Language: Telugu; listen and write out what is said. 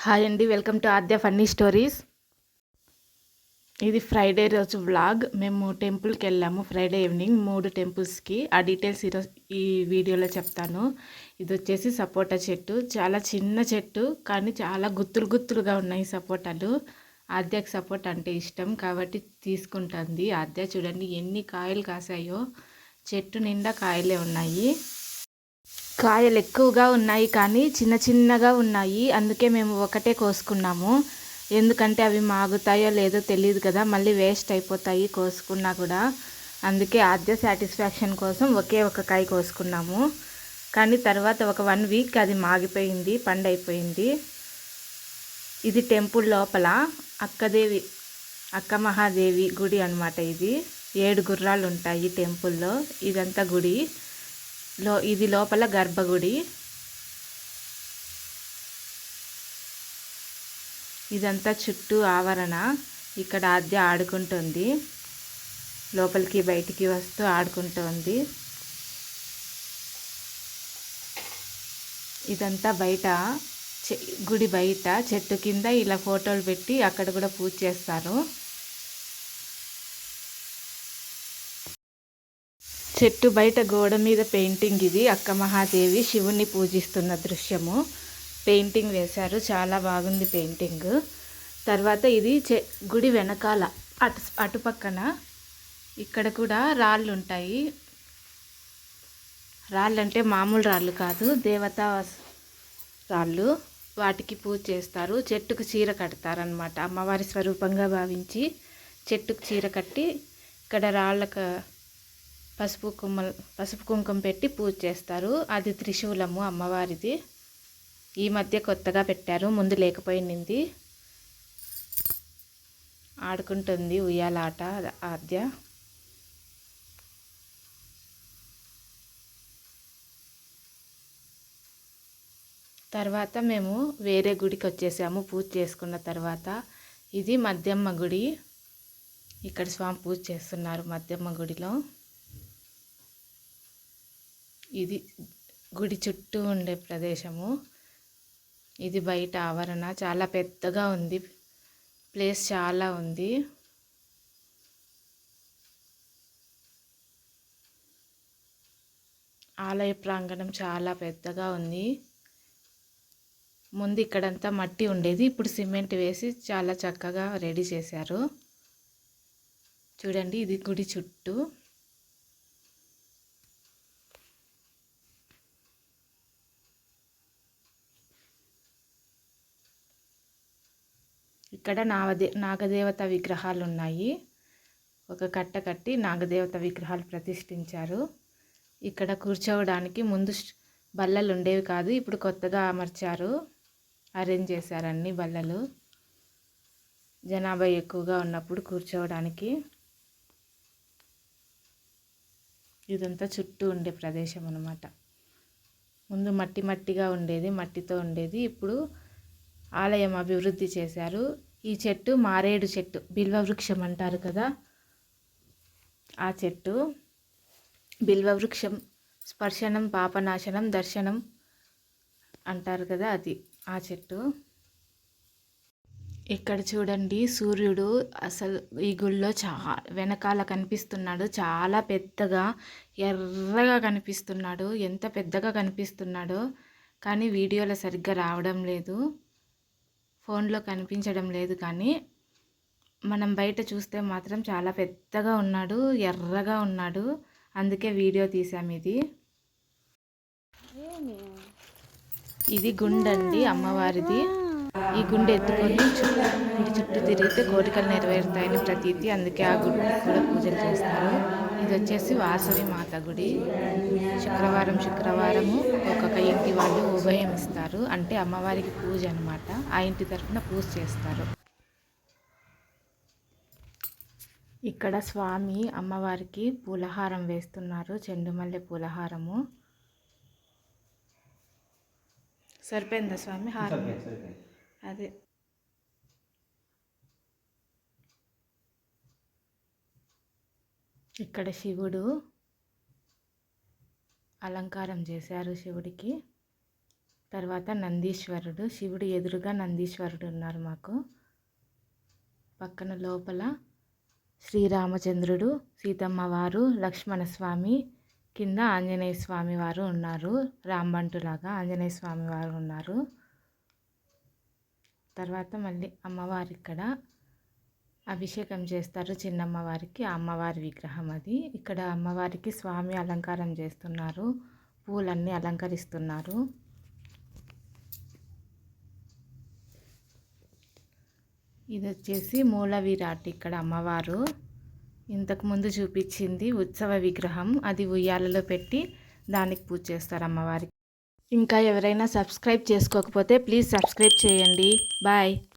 హాయ్ అండి, welcome to Aadya funny stories. ఇది ఫ్రైడే రోజు వ్లాగ్. మేము టెంపుల్కి వెళ్ళాము ఫ్రైడే ఈవినింగ్ 3 టెంపుల్స్కి. ఆ డీటెయిల్స్ ఈరోజు ఈ వీడియోలో చెప్తాను. ఇది వచ్చేసి సపోటా చెట్టు. చాలా చిన్న చెట్టు కానీ చాలా గుత్తులుగా ఉన్నాయి సపోటాలు. ఆద్యకు సపోటా అంటే ఇష్టం కాబట్టి తీసుకుంటుంది. ఆద్య చూడండి ఎన్ని కాయలు కాసాయో. చెట్టు నిండా కాయలే ఉన్నాయి. కాయలు ఎక్కువగా ఉన్నాయి కానీ చిన్నగా ఉన్నాయి. అందుకే మేము ఒకటే కోసుకున్నాము. ఎందుకంటే అవి మాగుతాయో లేదో తెలియదు కదా, మళ్ళీ వేస్ట్ అయిపోతాయి కోసుకున్నా కూడా. అందుకే ఆద్య సాటిస్ఫాక్షన్ కోసం ఒకే ఒక కాయ కోసుకున్నాము. కానీ తర్వాత ఒక 1 వీక్ అది మాగిపోయింది, పండైపోయింది. ఇది టెంపుల్ లోపల అక్క మహాదేవి గుడి అనమాట. ఇది 7 గుర్రాలు ఉంటాయి టెంపుల్లో. ఇదంతా గుడి ఇది లోపల గర్భగుడి. ఇదంతా చుట్టూ ఆవరణ. ఇక్కడ ఆద్య ఆడుకుంటుంది, లోపలికి బయటికి వస్తూ ఆడుకుంటుంది. ఇదంతా బయట గుడి బయట చెట్టు కింద ఇలా ఫోటోలు పెట్టి అక్కడ కూడా పూజ చేస్తారు. చెట్టు బయట గోడ మీద పెయింటింగ్. ఇది అక్క మహాదేవి శివుణ్ణి పూజిస్తున్న దృశ్యము. పెయింటింగ్ వేశారు, చాలా బాగుంది పెయింటింగ్. తర్వాత ఇది గుడి వెనకాల అటుపక్కన ఇక్కడ కూడా రాళ్ళు ఉంటాయి. రాళ్ళు అంటే మామూలు రాళ్ళు కాదు, దేవతా రాళ్ళు. వాటికి పూజ చేస్తారు. చెట్టుకు చీర కడతారనమాట. అమ్మవారి స్వరూపంగా భావించి చెట్టుకు చీర కట్టి ఇక్కడ రాళ్ళకు పసుపు కుంకుమ పెట్టి పూజ చేస్తారు. అది త్రిశూలము అమ్మవారిది. ఈ మధ్య కొత్తగా పెట్టారు, ముందు లేకపోయింది. ఆడుకుంటుంది ఉయ్యాలాట ఆద్య. తర్వాత మేము వేరే గుడికి వచ్చేసాము పూజ చేసుకున్న తర్వాత. ఇది మధ్యమ్మ గుడి. ఇక్కడ స్వామి పూజ చేస్తున్నారు మధ్యమ్మ గుడిలో. ఇది గుడి చుట్టూ ఉండే ప్రదేశము. ఇది బయట ఆవరణ. చాలా పెద్దగా ఉంది, ప్లేస్ చాలా ఉంది. ఆలయ ప్రాంగణం చాలా పెద్దగా ఉంది. ముందు ఇక్కడంతా మట్టి ఉండేది, ఇప్పుడు సిమెంట్ వేసి చాలా చక్కగా రెడీ చేశారు. చూడండి ఇది గుడి చుట్టూ. ఇక్కడ నాగదేవత విగ్రహాలు ఉన్నాయి. ఒక కట్ట కట్టి నాగదేవత విగ్రహాలు ప్రతిష్ఠించారు. ఇక్కడ కూర్చోవడానికి ముందు బల్లలు ఉండేవి కాదు, ఇప్పుడు కొత్తగా అమర్చారు, అరేంజ్ చేశారు అన్ని బల్లలు. జనాభా ఎక్కువగా ఉన్నప్పుడు కూర్చోవడానికి. ఇదంతా చుట్టూ ఉండే ప్రదేశం అన్నమాట. ముందు మట్టిగా ఉండేది, మట్టితో ఉండేది. ఇప్పుడు ఆలయం అభివృద్ధి చేశారు. ఈ చెట్టు మారేడు చెట్టు, బిల్వవృక్షం అంటారు కదా, ఆ చెట్టు. బిల్వవృక్షం స్పర్శనం పాపనాశనం దర్శనం అంటారు కదా, అది ఆ చెట్టు. ఇక్కడ చూడండి సూర్యుడు అసలు ఈ గుళ్ళో వెనకాల కనిపిస్తున్నాడు. చాలా పెద్దగా ఎర్రగా కనిపిస్తున్నాడు. ఎంత పెద్దగా కనిపిస్తున్నాడో కానీ వీడియోలో సరిగ్గా రావడం లేదు, ఫోన్లో కనిపించడం లేదు. కానీ మనం బయట చూస్తే మాత్రం చాలా పెద్దగా ఉన్నాడు, ఎర్రగా ఉన్నాడు. అందుకే వీడియో తీసాము. ఇది గుండండి అమ్మవారిది. ఈ గుండె ఎత్తుకొని గుడి చుట్టూ తిరిగితే కోరికలు నెరవేరుతాయని ప్రతీతి. అందుకే ఆ గుడికి కూడా పూజలు చేస్తారు. ఇది వచ్చేసి వాసవి మాత గుడి. శుక్రవారము ఒక్కొక్క ఇంటి వాళ్ళు ఉభయం ఇస్తారు, అంటే అమ్మవారికి పూజ అనమాట. ఆ ఇంటి తరఫున పూజ చేస్తారు. ఇక్కడ స్వామి అమ్మవారికి పూలహారం వేస్తున్నారు, చెండుమల్లె పూలహారము. సరిపోయిందా స్వామి హారం? అదే ఇక్కడ శివుడు అలంకారం చేశారు శివుడికి. తర్వాత నందీశ్వరుడు, శివుడు ఎదురుగా నందీశ్వరుడు ఉన్నారు మాకు. పక్కన లోపల శ్రీరామచంద్రుడు, సీతమ్మ వారు, లక్ష్మణస్వామి, కింద ఆంజనేయ స్వామి వారు ఉన్నారు. రాంబంటులాగా ఆంజనేయ స్వామి వారు ఉన్నారు. తర్వాత మళ్ళీ అమ్మవారు ఇక్కడ అభిషేకం చేస్తారు చిన్నమ్మవారికి. ఆ అమ్మవారి విగ్రహం అది. ఇక్కడ అమ్మవారికి స్వామి అలంకారం చేస్తున్నారు, పూలన్నీ అలంకరిస్తున్నారు. ఇది వచ్చేసి మూల విరాట్. ఇక్కడ అమ్మవారు ఇంతకుముందు చూపించింది ఉత్సవ విగ్రహం, అది ఉయ్యాలలో పెట్టి దానికి పూజ చేస్తారు అమ్మవారికి. ఇంకా ఎవరైనా సబ్స్క్రైబ్ చేసుకోకపోతే ప్లీజ్ సబ్స్క్రైబ్ చేయండి. బాయ్.